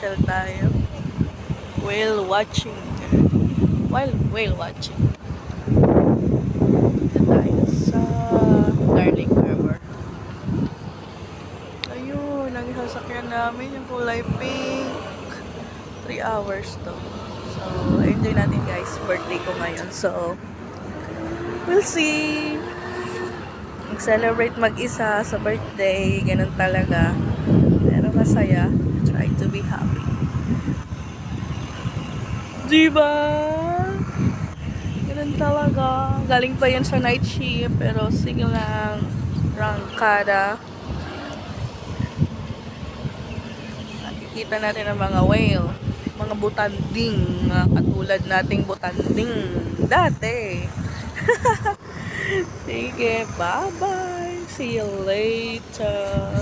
mamasyal tayo. Whale watching. Whale watching. Dito tayo sa Darling Harbor. Ayun, ang sasakyan namin yung kulay pink. 3 hours to. So, enjoy natin guys. Birthday ko ngayon. So, we'll see. Mag-celebrate mag-isa sa birthday. Ganun talaga. Pero masaya. Try to be happy. Diba? Ganun talaga. Galing pa yan sa night shift. Pero sige lang. Rangkada. Nakikita natin ang mga whale. Mga butanding. Mga katulad nating butanding. Dati. Sige. Bye-bye. See you later.